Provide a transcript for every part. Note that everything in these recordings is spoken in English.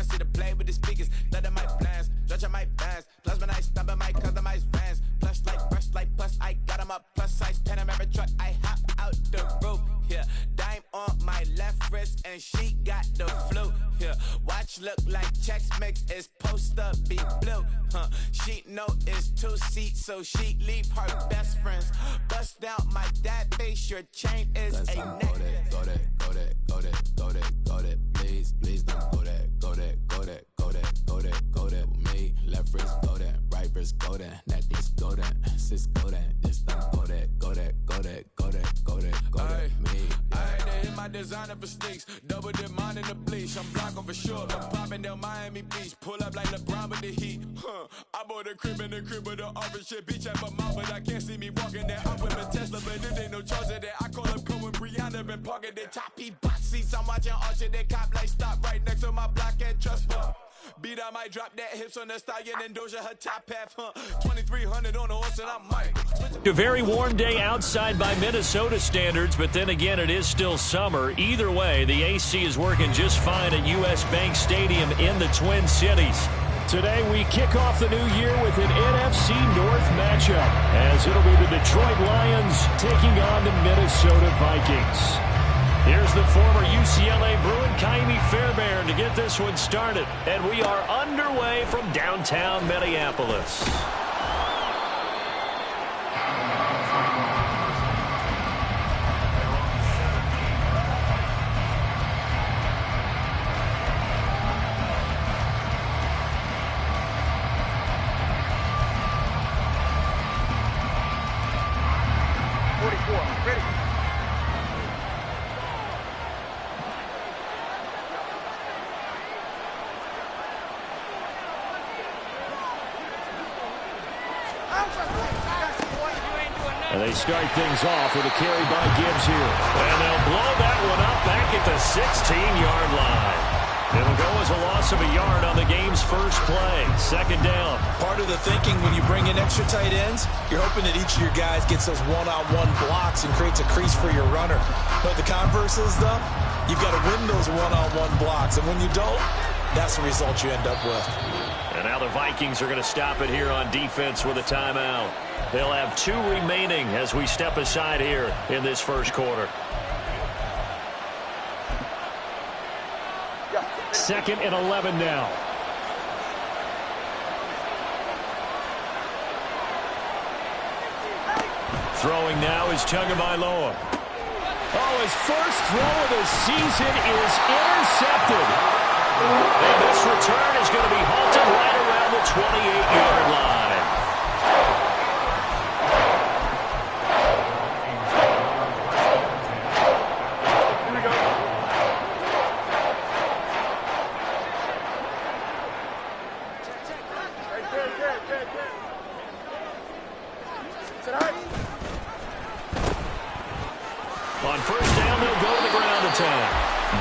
I see the play with the speakers. Let them my plans, stretch my bands. Plus when I stop at my customized vans. Plush like, brush like, plus I got them up. Plus size Panamera truck, I hop out the roof. Yeah, dime on my left wrist and she got the flu. Yeah, watch look like Chex Mix is supposed to be blue. She know it's 2 seats, so she leave her best friends. Bust down my dad face, your chain is a necklace. Go that, please don't go that with me. Left wrist go that, right wrist go that, necklace go that, sis go that, this don't go that me. I ain't hit my designer for sneaks, double dip mine in the bleach. I'm blocking for sure, I'm popping down Miami Beach, pull up like LeBron with the heat. I bought a crib in the crib with the office shit, beach at my mouth, but I can't see me walking there. I'm with my Tesla, but there ain't no charge of that. I call up Cohen, Brianna, been parking the top P box seats. I'm watching Archer, they cop like stop right next to my block and trust fund. Beat, I might drop that hips on the stallion and Doja her top half, 2300 on the horse and I might. A very warm day outside by Minnesota standards, but then again, it is still summer. Either way, the AC is working just fine at U.S. Bank Stadium in the Twin Cities. Today, we kick off the new year with an NFC North matchup, as it'll be the Detroit Lions taking on the Minnesota Vikings. Here's the former UCLA Bruin, Kaimi Fairbairn, to get this one started. And we are underway from downtown Minneapolis. And they start things off with a carry by Gibbs here. And they'll blow that one up back at the 16-yard line. It'll go as a loss of a yard on the game's first play. Second down. Part of the thinking when you bring in extra tight ends, you're hoping that each of your guys gets those one-on-one blocks and creates a crease for your runner. But the converse is, though, you've got to win those one-on-one blocks. And when you don't, that's the result you end up with. And now the Vikings are going to stop it here on defense with a timeout. They'll have 2 remaining as we step aside here in this first quarter. Second and 11 now. Throwing now is Tagovailoa. Oh, his first throw of the season is intercepted. And this return is going to be halted right around the 28-yard line. On first down, they'll go to the ground attack.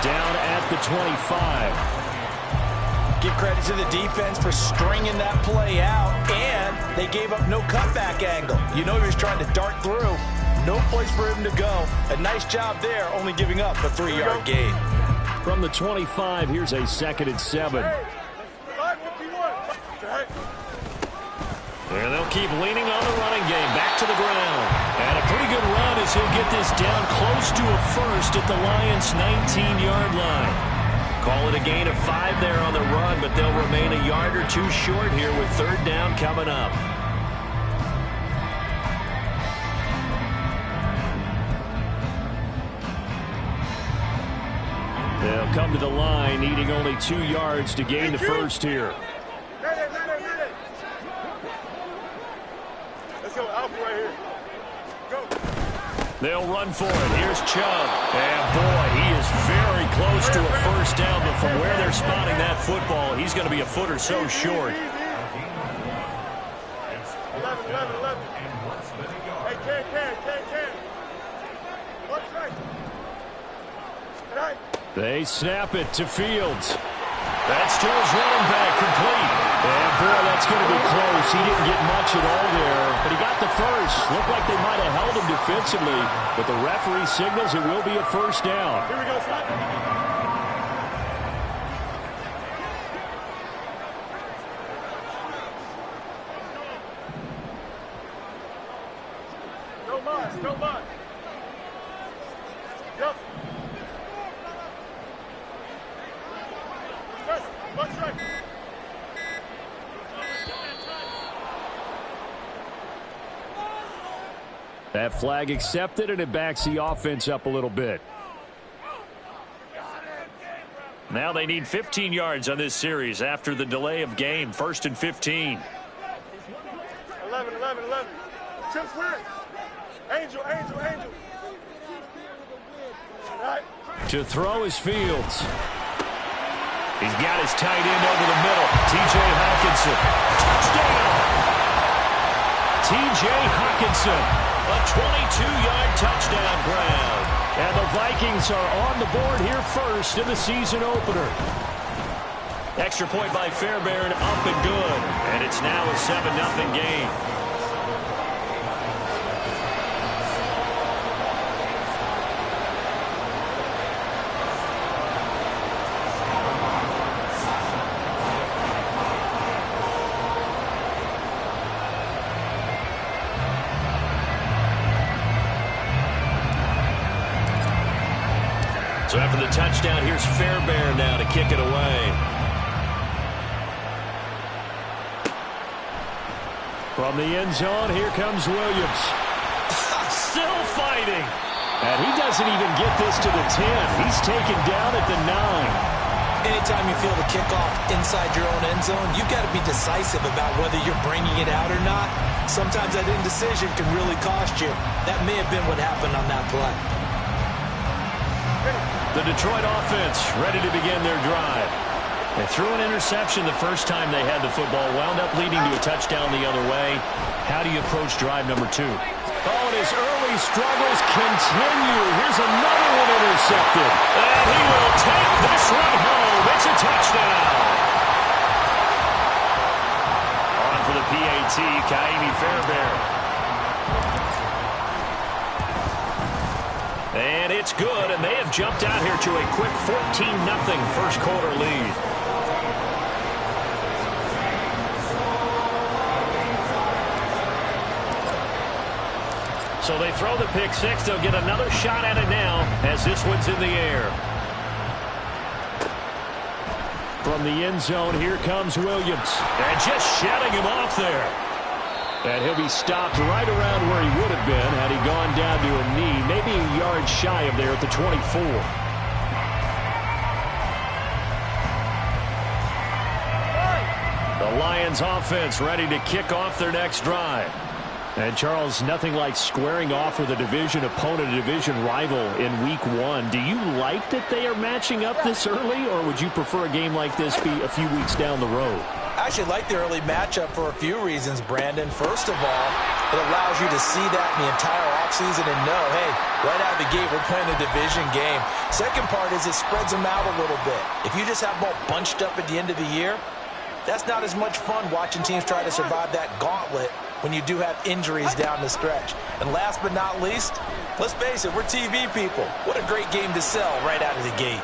Down at the 25. Give credit to the defense for stringing that play out, and they gave up no cutback angle. You know he was trying to dart through. No place for him to go. A nice job there, only giving up a 3-yard gain. From the 25, here's a 2nd and 7. And they'll keep leaning on the running game. Back to the ground. And a pretty good run as he'll get this down close to a first at the Lions' 19-yard line. Call it a gain of 5 there on the run, but they'll remain a yard or 2 short here with 3rd down coming up. They'll come to the line, needing only 2 yards to gain the first here. Let's go, Alpha right here. Go. They'll run for it. Here's Chubb. And boy, he is very close to a first down, but from where they're spotting that football, he's going to be a foot or so short. 11. Hey, Ken. What's right? They snap it to Fields. That's to his running back, complete. And boy, that's going to be close. He didn't get much at all there, but he got the first. Looked like they might have held him defensively, but the referee signals it will be a first down. Here we go, son. What's right? That flag accepted, and it backs the offense up a little bit. Now they need 15 yards on this series after the delay of game. 1st and 15. 11. Chip swing. Angel. Right. To throw is Fields. He's got his tight end over the middle. T.J. Hawkinson. Touchdown! T.J. Hawkinson. A 22-yard touchdown grab. And the Vikings are on the board here first in the season opener. Extra point by Fairbairn, up and good. And it's now a 7-0 game. So after the touchdown, here's Fairbairn now to kick it away. From the end zone, here comes Williams. Still fighting. And he doesn't even get this to the 10. He's taken down at the 9. Anytime you feel the kickoff inside your own end zone, you've got to be decisive about whether you're bringing it out or not. Sometimes that indecision can really cost you. That may have been what happened on that play. The Detroit offense ready to begin their drive. They threw an interception the first time they had the football, wound up leading to a touchdown the other way. How do you approach drive number 2? Oh, and his early struggles continue. Here's another one intercepted. And he will take this one home. It's a touchdown. On for the PAT, Miami Fairbairn. And it's good, and they have jumped out here to a quick 14-0 first quarter lead. So they throw the pick six. They'll get another shot at it now as this one's in the air. From the end zone, here comes Williams. And just shutting him off there. And he'll be stopped right around where he would have been had he gone down to a knee, maybe a yard shy of there at the 24. The Lions offense ready to kick off their next drive. And, Charles, nothing like squaring off with a division opponent, a division rival in Week 1. Do you like that they are matching up this early, or would you prefer a game like this be a few weeks down the road? I actually like the early matchup for a few reasons, Brandon. First of all, it allows you to see that in the entire offseason and know, hey, right out of the gate, we're playing a division game. Second part is it spreads them out a little bit. If you just have them all bunched up at the end of the year, that's not as much fun watching teams try to survive that gauntlet when you do have injuries down the stretch. And last but not least, let's face it, we're TV people. What a great game to sell right out of the gate.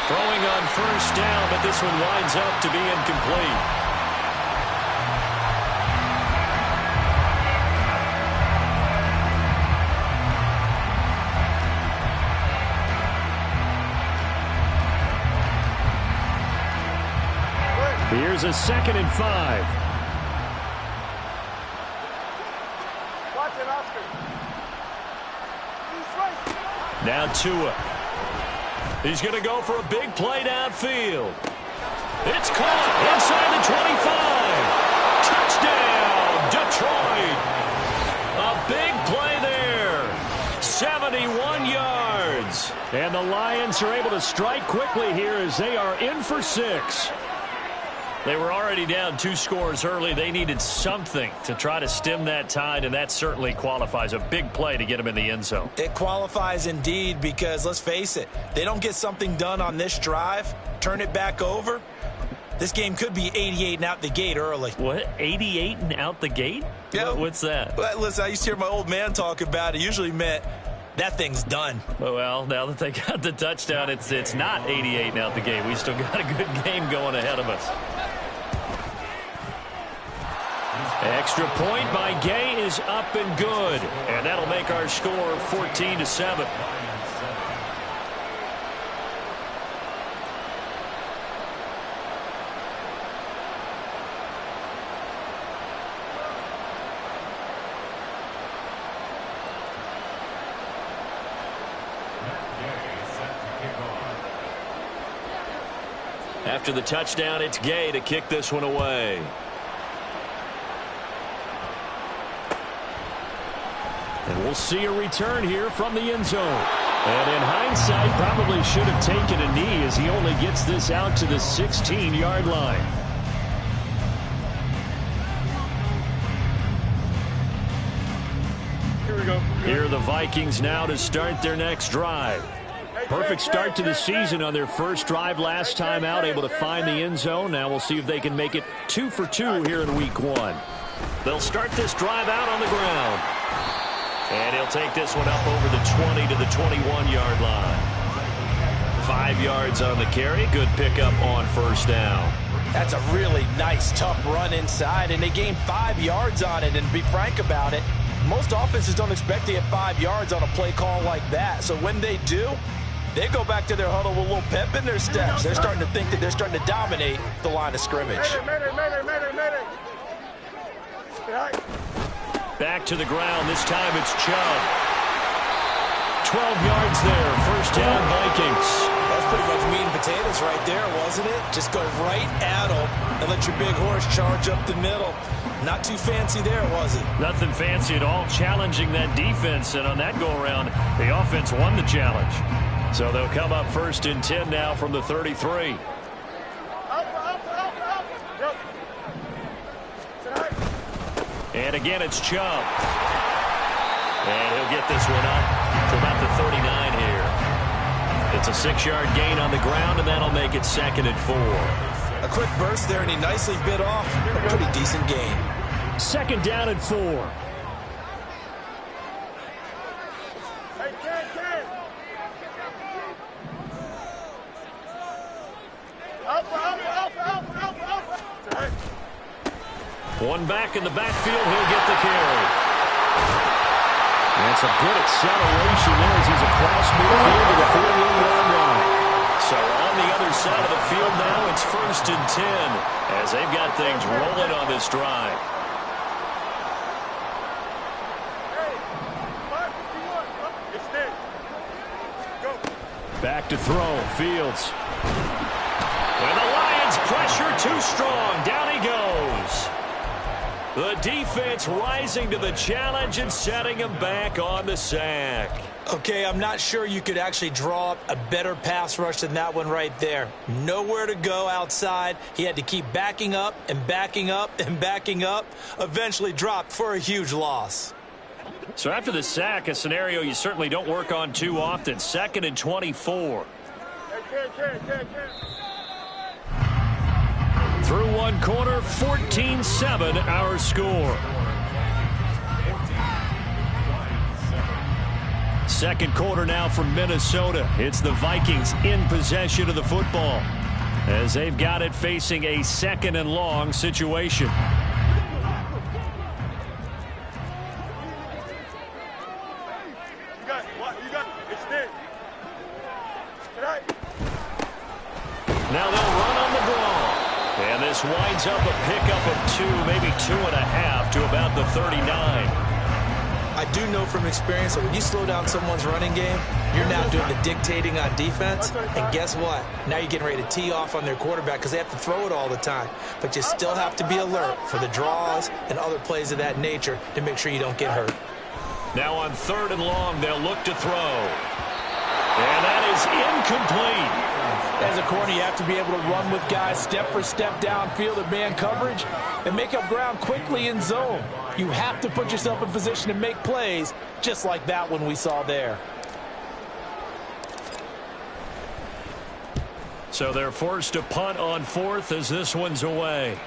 Throwing on first down, but this one winds up to be incomplete. Here's a 2nd and 5. Watch it, Oscar. He's right. Now Tua. He's going to go for a big play downfield. It's caught inside the 25. Touchdown, Detroit. A big play there. 71 yards. And the Lions are able to strike quickly here as they are in for 6. They were already down 2 scores early. They needed something to try to stem that tide, and that certainly qualifies. A big play to get them in the end zone. It qualifies indeed because, let's face it, they don't get something done on this drive, turn it back over, this game could be 88 and out the gate early. What? 88 and out the gate? Yeah. What's that? Well, listen, I used to hear my old man talk about it. Usually meant that thing's done. Well, now that they got the touchdown, it's not 88 and out the gate. We still got a good game going ahead of us. Extra point by Gay is up and good. And that'll make our score 14-7. After the touchdown, it's Gay to kick this one away. And we'll see a return here from the end zone. And in hindsight, probably should have taken a knee as he only gets this out to the 16-yard line. Here we go. Here are the Vikings now to start their next drive. Perfect start to the season on their first drive last time out, able to find the end zone. Now we'll see if they can make it 2 for 2 here in week 1. They'll start this drive out on the ground. And he'll take this one up over the 20 to the 21-yard line. 5 yards on the carry. Good pickup on first down. That's a really nice, tough run inside, and they gained 5 yards on it. And to be frank about it, most offenses don't expect to get 5 yards on a play call like that. So when they do, they go back to their huddle with a little pep in their steps. They're starting to think that they're starting to dominate the line of scrimmage. Mayday. Back to the ground. This time it's Chubb. 12 yards there. First down, Vikings. That's pretty much meat and potatoes right there, wasn't it? Just go right at them and let your big horse charge up the middle. Not too fancy there, was it? Nothing fancy at all, challenging that defense. And on that go-around, the offense won the challenge. So they'll come up first and 10 now from the 33. And again, it's Chubb. And he'll get this one up to about the 39 here. It's a 6-yard gain on the ground, and that'll make it 2nd and 4. A quick burst there, and he nicely bit off a pretty decent gain. 2nd down and 4. Hey, Ken. Alpha. One back in the backfield, he'll get the carry. That's a good acceleration there as he's across midfield to the 48-yard line. So on the other side of the field now, it's 1st and 10 as they've got things rolling on this drive. Back to throw, Fields. And the Lions pressure too strong. Down he goes. The defense rising to the challenge and setting him back on the sack. Okay, I'm not sure you could actually draw up a better pass rush than that one right there. Nowhere to go outside. He had to keep backing up and backing up and backing up. Eventually dropped for a huge loss. So after the sack, a scenario you certainly don't work on too often. 2nd and 24. Through one quarter, 14-7 our score. Second quarter now from Minnesota. It's the Vikings in possession of the football as they've got it facing a 2nd and long situation. Now they'll run on the ball. And this winds up a pickup of 2, maybe 2.5 to about the 39. I do know from experience that when you slow down someone's running game, you're now doing the dictating on defense. And guess what? Now you're getting ready to tee off on their quarterback because they have to throw it all the time. But you still have to be alert for the draws and other plays of that nature to make sure you don't get hurt. Now on 3rd and long, they'll look to throw. And that is incomplete. As a corner, you have to be able to run with guys step for step downfield in man coverage and make up ground quickly in zone. You have to put yourself in position to make plays just like that one we saw there. So they're forced to punt on 4th as this one's away.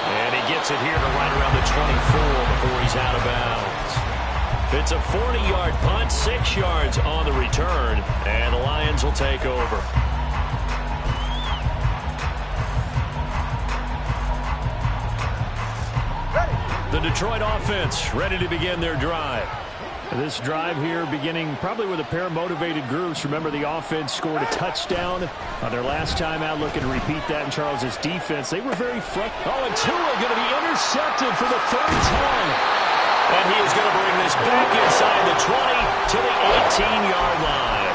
And he gets it here to right around the 24 before he's out of bounds. It's a 40-yard punt, 6 yards on the return, and the Lions will take over. The Detroit offense ready to begin their drive. This drive here beginning probably with a pair of motivated groups. Remember, the offense scored a touchdown on their last time out. Looking to repeat that in Charles's defense. They were very front. Oh, and Tua going to be intercepted for the 3rd time. And he is going to bring this back inside the 20 to the 18-yard line.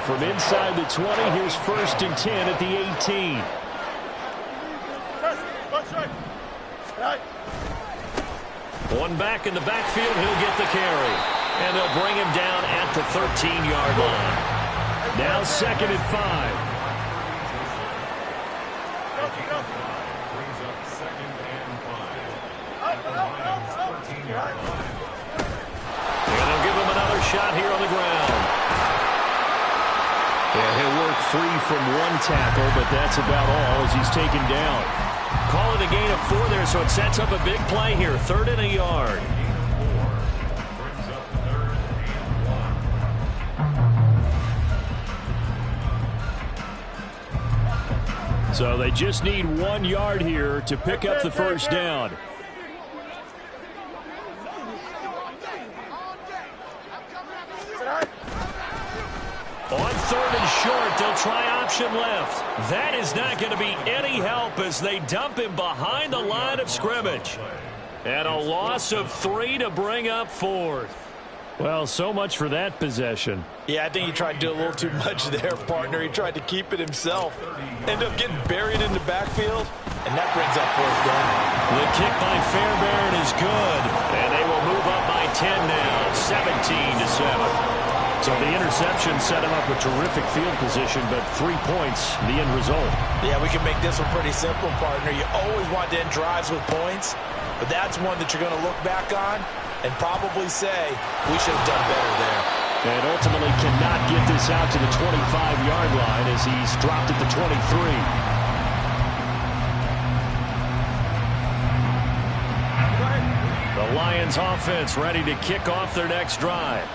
from inside the 20, here's 1st and 10 at the 18. One back in the backfield, he'll get the carry. And they'll bring him down at the 13-yard line. Now 2nd and 5. Brings up 2nd and 5. And they'll give him another shot here on the ground. And he'll work free from one tackle, but that's about all as he's taken down. Call it a gain of 4 there, so it sets up a big play here. 3rd and a yard. So they just need 1 yard here to pick up the first down. On 3rd and short, they'll try option left. That is not going to be any help as they dump him behind the line of scrimmage. And a loss of 3 to bring up 4th. Well, so much for that possession. Yeah, I think he tried to do a little too much there, partner. He tried to keep it himself. Ended up getting buried in the backfield, and that brings up 4th down. The kick by Fairbairn is good, and they will move up by 10 now, 17-7. So the interception set him up with terrific field position, but 3 points, the end result. Yeah, we can make this one pretty simple, partner. You always want to end drives with points, but that's one that you're going to look back on and probably say, we should have done better there. And ultimately cannot get this out to the 25-yard line as he's dropped at the 23. The Lions offense ready to kick off their next drive.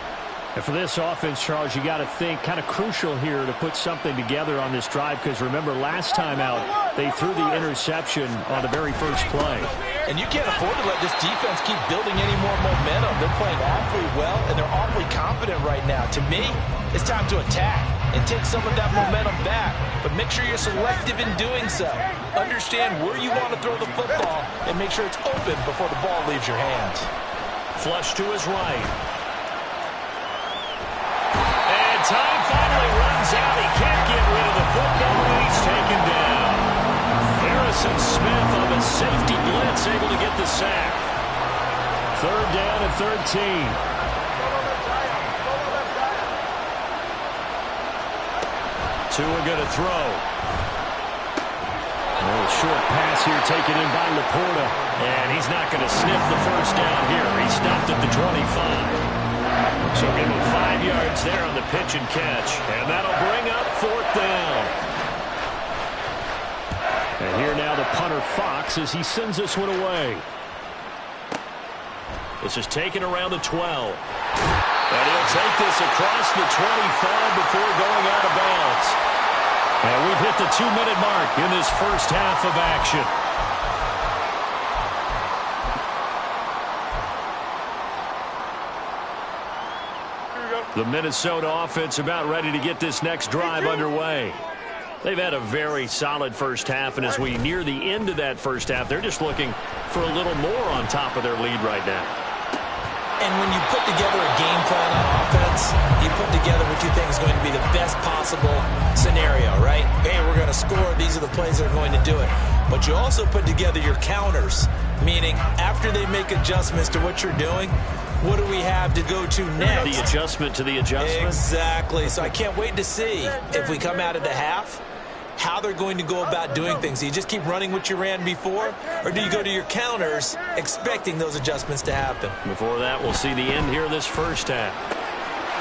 And for this offense, Charles, you got to think kind of crucial here to put something together on this drive, because remember last time out they threw the interception on the very first play. And you can't afford to let this defense keep building any more momentum. They're playing awfully well, and they're awfully confident right now. To me, it's time to attack and take some of that momentum back. But make sure you're selective in doing so. Understand where you want to throw the football and make sure it's open before the ball leaves your hands. Flush to his right. And time finally runs out. He can't get rid of the football, and he's taken down. Harrison Smith on the safety blitz, able to get the sack. 3rd down and 13. Tua going to throw. A little short pass here taken in by Laporta. And he's not going to sniff the first down here. He stopped at the 25. So give him 5 yards there on the pitch and catch. And that'll bring up 4th down. And here now the punter Fox as he sends this one away. This is taken around the 12. And he'll take this across the 25 before going out of bounds. And we've hit the 2-minute mark in this first half of action. The Minnesota offense about ready to get this next drive underway. They've had a very solid first half, and as we near the end of that first half, they're just looking for a little more on top of their lead right now. And when you put together a game plan on offense, you put together what you think is going to be the best possible scenario, right? Hey, we're going to score. These are the plays that are going to do it. But you also put together your counters, meaning after they make adjustments to what you're doing, what do we have to go to next? The adjustment to the adjustment. Exactly. So I can't wait to see if we come out of the half, how they're going to go about doing things. Do you just keep running what you ran before, or do you go to your counters expecting those adjustments to happen? Before that, we'll see the end here of this first half.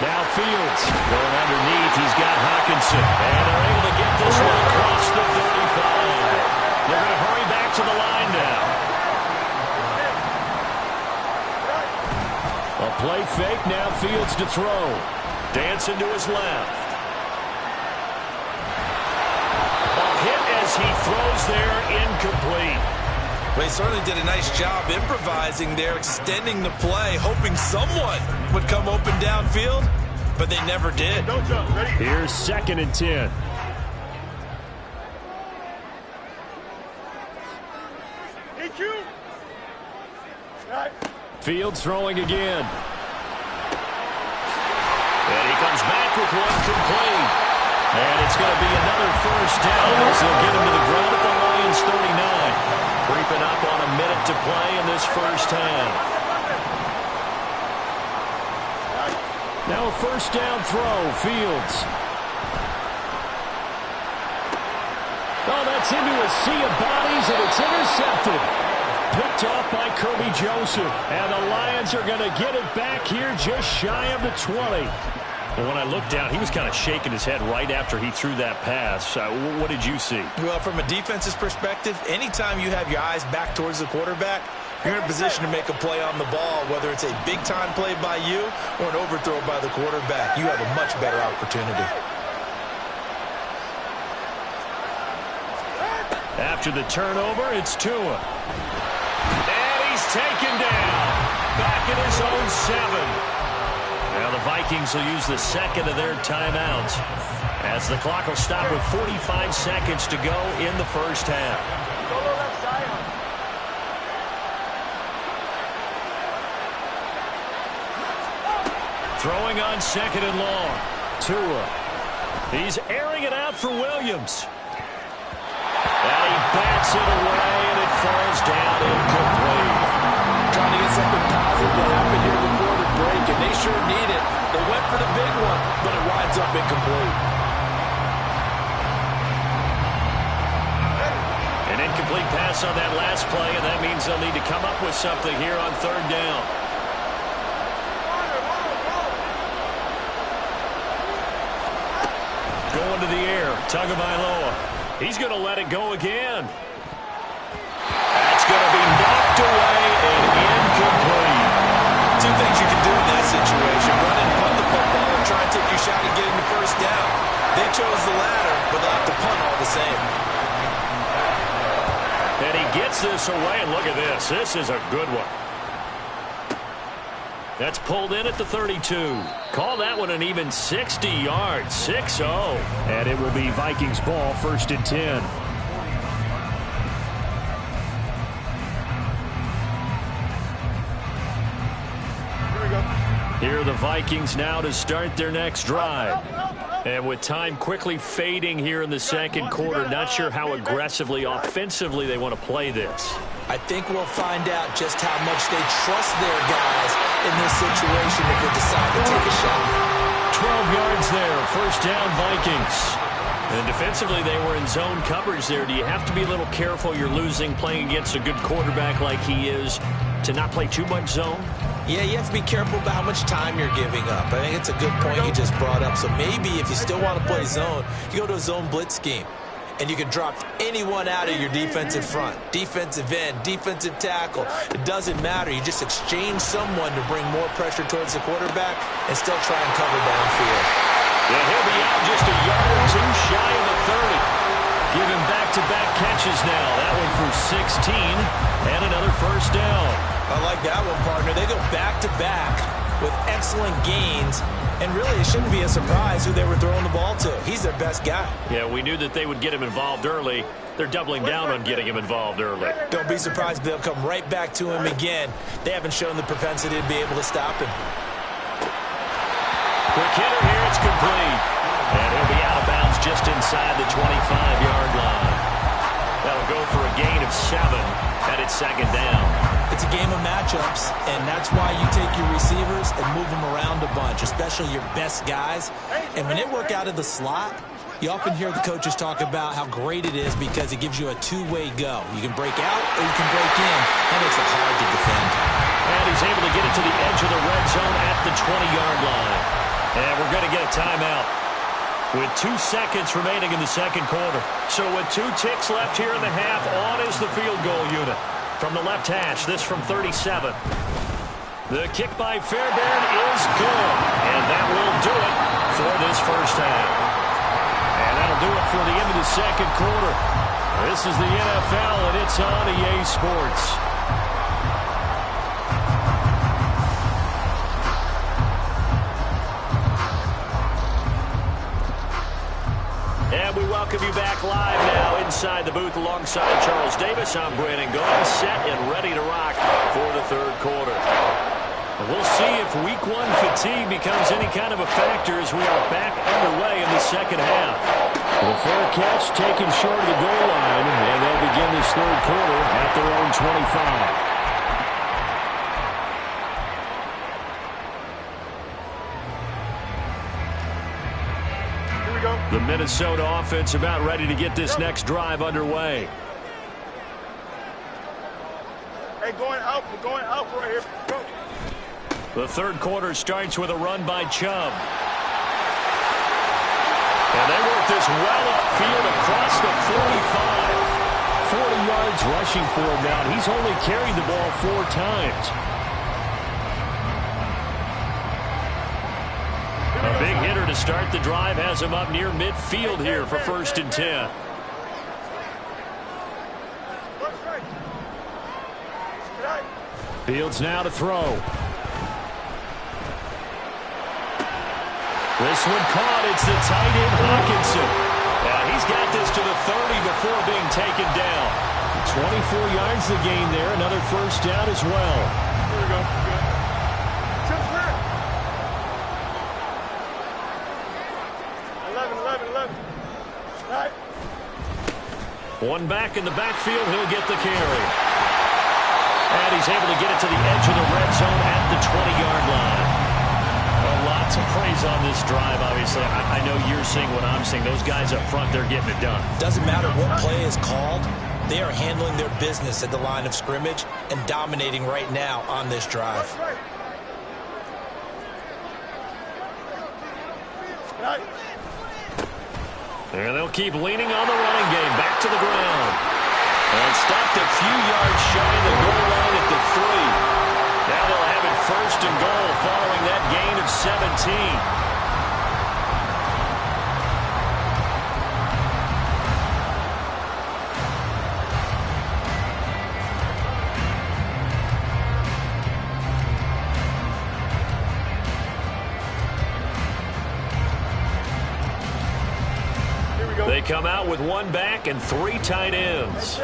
Now Fields going underneath. He's got Hawkinson, and they're able to get this one across the 35. They're going to hurry back to the line now. A play fake, now Fields to throw. Dancing to his left. As he throws there, incomplete. Well, he certainly did a nice job improvising there, extending the play, hoping someone would come open downfield, but they never did. Here's 2nd and 10. Fields throwing again. And he comes back with one complete. And it's going to be another first down as they'll get him to the ground at the Lions 39. Creeping up on a minute to play in this first half. Now a first down throw, Fields. Oh, that's into a sea of bodies, and it's intercepted. Picked off by Kirby Joseph. And the Lions are going to get it back here just shy of the 20. Well, when I looked down, he was kind of shaking his head right after he threw that pass. What did you see? Well, from a defense's perspective, anytime you have your eyes back towards the quarterback, you're in a position to make a play on the ball, whether it's a big-time play by you or an overthrow by the quarterback. You have a much better opportunity. After the turnover, it's Tua. And he's taken down. Back at his own 7. Now the Vikings will use the second of their timeouts as the clock will stop with 45 seconds to go in the first half. Throwing on second and long. Tua. He's airing it out for Williams. And he bats it away, and it falls down incomplete. Trying to get something positive to happen here before the break, and they sure need it. They went for the big one, but it winds up incomplete. An incomplete pass on that last play, and that means they'll need to come up with something here on third down. Going to the air, Tagovailoa. He's going to let it go again. That's going to be knocked away and incomplete. Two things you can do in that situation. Run and punt the football and try and take your shot at getting the first down. They chose the latter, but they'll have to punt all the same. And he gets this away, and look at this. This is a good one. That's pulled in at the 32. Call that one an even 60 yards. 6-0. And it will be Vikings ball, 1st and 10. Here are the Vikings now to start their next drive. And with time quickly fading here in the second quarter, not sure how aggressively, offensively they want to play this. I think we'll find out just how much they trust their guys in this situation if they decide to take a shot. 12 yards there, first down Vikings. And defensively, they were in zone coverage there. Do you have to be a little careful? You're losing, playing against a good quarterback like he is, to not play too much zone? Yeah, you have to be careful about how much time you're giving up. I think it's a good point you just brought up. So maybe if you still want to play zone, you go to a zone blitz scheme. And you can drop anyone out of your defensive front. Defensive end, defensive tackle. It doesn't matter. You just exchange someone to bring more pressure towards the quarterback and still try and cover downfield. Yeah, he'll be out just a yard or two shy of the 30. Giving back-to-back catches now. That one for 16 and another first down. I like that one, partner. They go back-to-back with excellent gains. And really, it shouldn't be a surprise who they were throwing the ball to. He's their best guy. Yeah, we knew that they would get him involved early. They're doubling down on getting him involved early. Don't be surprised if they'll come right back to him again. They haven't shown the propensity to be able to stop him. Quick hitter here, it's complete. And he'll be out of bounds just inside the 25-yard line. That'll go for a gain of 7, and it's second down. It's a game of matchups, and that's why you take your receivers and move them around a bunch, especially your best guys. And when they work out of the slot, you often hear the coaches talk about how great it is because it gives you a two-way go. You can break out or you can break in. That makes it hard to defend. And he's able to get it to the edge of the red zone at the 20-yard line. And we're going to get a timeout with 2 seconds remaining in the second quarter. So with 2 ticks left here in the half, on is the field goal unit. From the left hash, this from 37. The kick by Fairbairn is good. And that will do it for this first half. And that'll do it for the end of the second quarter. This is the NFL, and it's on EA Sports. And we welcome you back live now inside the booth alongside Charles Davis. I'm Brandon Gaudin, set and ready to rock for the third quarter. We'll see if week one fatigue becomes any kind of a factor as we are back underway in the second half. The fair catch taken short of the goal line, and they'll begin this third quarter at their own 25. The Minnesota offense about ready to get this next drive underway. Hey, going out. We're going out right here. Go. The third quarter starts with a run by Chubb. And they work this well upfield across the 45. 40 yards rushing for him now. He's only carried the ball 4 times. A big hitter to start the drive has him up near midfield here for 1st and 10. Fields now to throw. This one caught. It's the tight end Hawkinson. He's got this to the 30 before being taken down. 24 yards the gain there. Another first down as well. Here we go. Good. Chip's clear. 11. Right. One back in the backfield. He'll get the carry. And he's able to get it to the edge of the red zone at the 20-yard line. Lots of praise on this drive, obviously. I know you're seeing what I'm seeing. Those guys up front, they're getting it done. Doesn't matter what play is called. They are handling their business at the line of scrimmage and dominating right now on this drive. And they'll keep leaning on the running game. Back to the ground. And stopped a few yards shy of the goal line at the 3. Now they'll have it 1st and goal following that gain of 17. They come out with 1 back and 3 tight ends.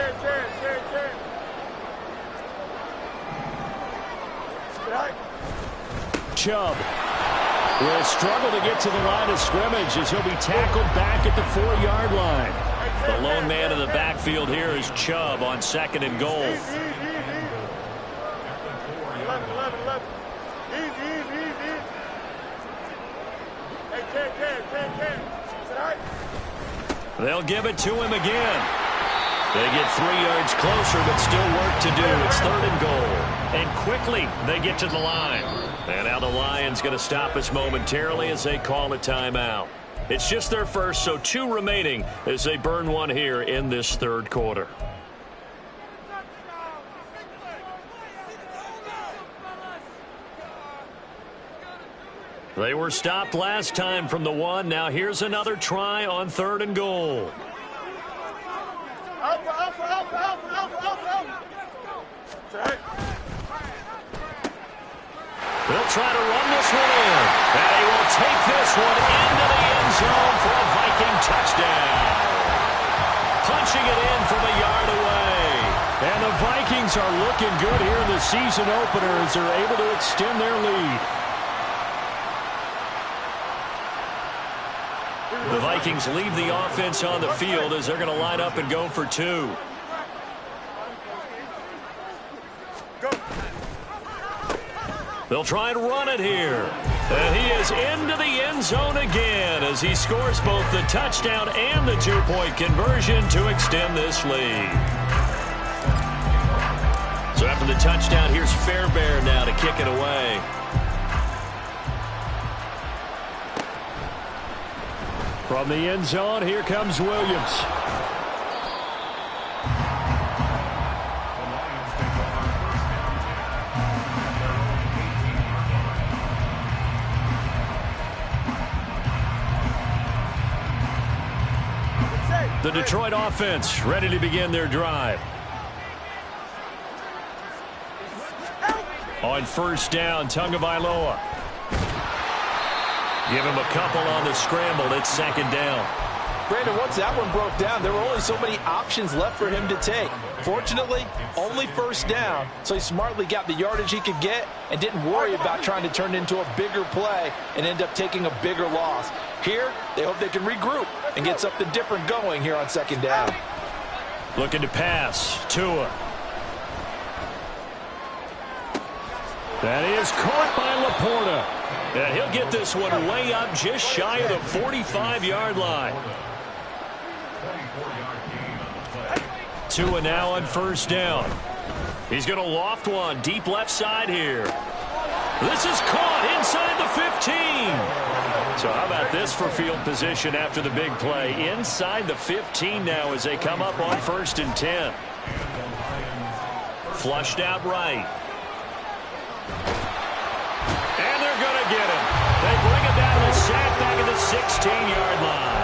Chubb will struggle to get to the line of scrimmage as he'll be tackled back at the 4-yard line. The lone man in the backfield here is Chubb on 2nd and goal. 11. Hey, 10. They'll give it to him again. They get 3 yards closer, but still work to do. It's 3rd and goal. And quickly, they get to the line. And now the Lions going to stop us momentarily as they call a timeout. It's just their first, so 2 remaining as they burn 1 here in this 3rd quarter. They were stopped last time from the 1. Now here's another try on 3rd and goal. They'll try to run this one in. And he will take this one into the end zone for a Viking touchdown. Punching it in from a yard away. And the Vikings are looking good here in the season opener as they're able to extend their lead. The Vikings leave the offense on the field as they're going to line up and go for 2. They'll try and run it here. And he is into the end zone again as he scores both the touchdown and the 2-point conversion to extend this lead. So after the touchdown, here's Fairbairn now to kick it away. From the end zone, here comes Williams. The Detroit offense ready to begin their drive. On 1st down, Tagovailoa. Give him a couple on the scramble. It's 2nd down. Brandon, once that one broke down, there were only so many options left for him to take. Fortunately, only first down, so he smartly got the yardage he could get and didn't worry about trying to turn it into a bigger play and end up taking a bigger loss. Here, they hope they can regroup and get something different going here on second down. Looking to pass. Tua. That is caught by Laporta. And he'll get this one way up just shy of the 45-yard line. Tua now on first down. He's going to loft one deep left side here. This is caught inside the 15. So how about this for field position after the big play? Inside the 15 now as they come up on 1st and 10. Flushed out right. And they're going to get him. They bring him down to the sack back at the 16-yard line.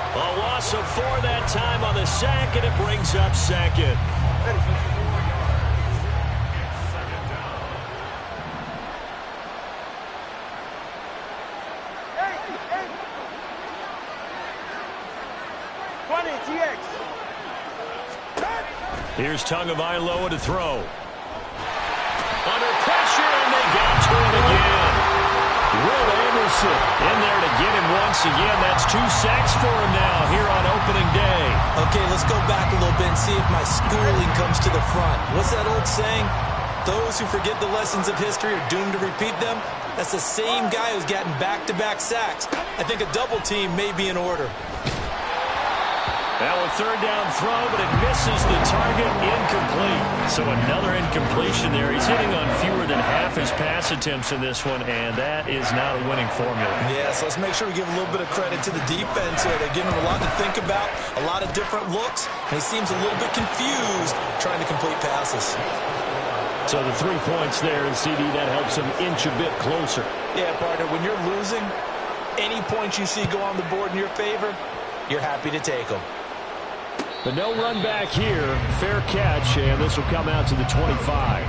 A loss of 4 that time on the sack, and it brings up second. Here's Tagovailoa to throw. Under pressure, and they got to him again. Will Anderson in there to get him once again. That's 2 sacks for him now here on opening day. Okay, let's go back a little bit and see if my schooling comes to the front. What's that old saying? Those who forget the lessons of history are doomed to repeat them. That's the same guy who's gotten back-to-back sacks. I think a double team may be in order. Now a 3rd down throw, but it misses the target, incomplete. So another incompletion there. He's hitting on fewer than half his pass attempts in this one, and that is not a winning formula. Yeah, so let's make sure we give a little bit of credit to the defense here. They're giving him a lot to think about, a lot of different looks, and he seems a little bit confused trying to complete passes. So the 3 points there, and CD, that helps him inch a bit closer. Yeah, partner, when you're losing, any points you see go on the board in your favor, you're happy to take them. But no run back here. Fair catch, and this will come out to the 25.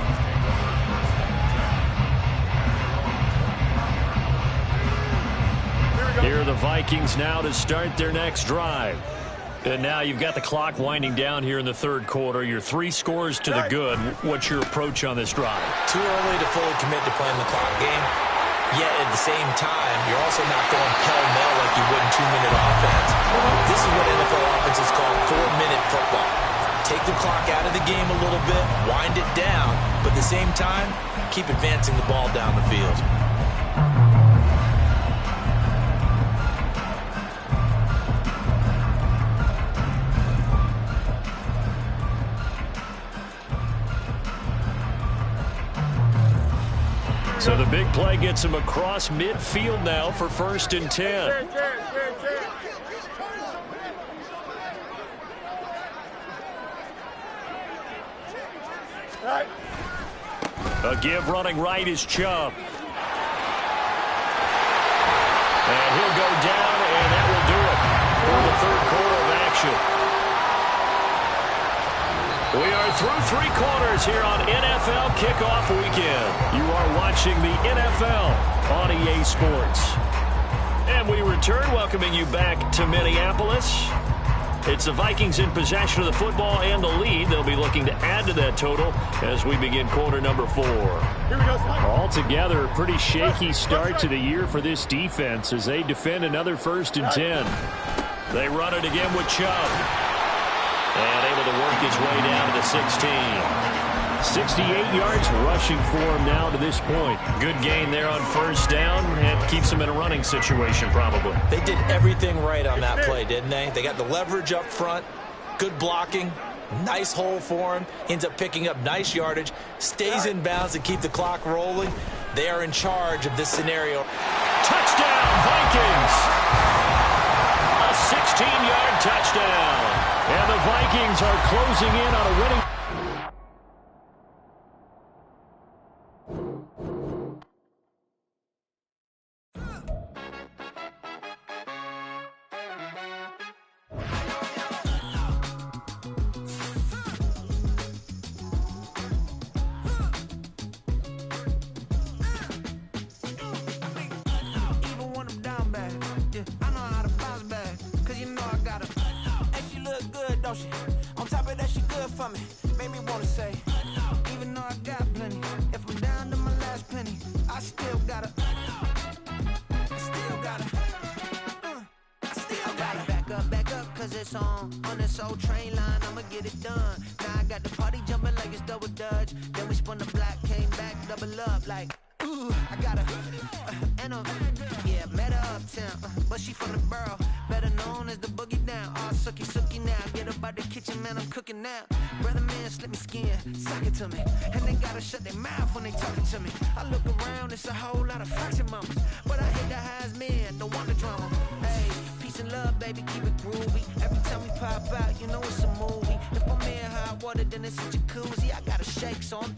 Here are the Vikings now to start their next drive. And now you've got the clock winding down here in the 3rd quarter. Your 3 scores to the good. What's your approach on this drive? Too early to fully commit to playing the clock game. Yet at the same time, you're also not going pell-mell like you would in 2-minute offense. This is what NFL offenses call 4-minute football. Take the clock out of the game a little bit, wind it down, but at the same time, keep advancing the ball down the field. So the big play gets him across midfield now for 1st and 10. A give running right is Chubb. And he'll go down, and that will do it for the 3rd quarter of action. We are through 3 quarters here on NFL Kickoff Weekend. You are watching the NFL on EA Sports. And we return, welcoming you back to Minneapolis. It's the Vikings in possession of the football and the lead. They'll be looking to add to that total as we begin quarter number 4. Altogether, a pretty shaky start to the year for this defense as they defend another 1st and 10. They run it again with Chubb. And able to work his way down to the 16. 68 yards rushing for him now to this point. Good gain there on 1st down and keeps him in a running situation probably. They did everything right on that play, didn't they? They got the leverage up front, good blocking, nice hole for him, ends up picking up nice yardage, stays in bounds to keep the clock rolling. They are in charge of this scenario. Touchdown, Vikings! A 16-yard touchdown. And the Vikings are closing in on a winning. Even when I'm down bad, yeah, I know how to bounce back. 'Cause you know I lotion. On top of that, she good for me. Made me wanna say, even though I got plenty, if I'm down to my last penny, I still gotta, I still gotta back up, cause it's on this old train line, I'ma get it done. Now I got the party jumping like it's double dutch. Then we spun the block, came back, double up like, ooh, I got her, and yeah, met her uptown, but she from the borough, better known as the boogie down. All sucky now, get up out the kitchen, man, I'm cooking now. Brother man, slip me skin, sock it to me, and they gotta shut their mouth when they talking to me. I look around, it's a whole lot of fraction mamas, but I hit the highs, man, don't want the drama. Hey, peace and love, baby, keep it groovy. Every time we pop out, you know it's a movie. If I'm in hot water, then it's a jacuzzi. I gotta shake, so I'm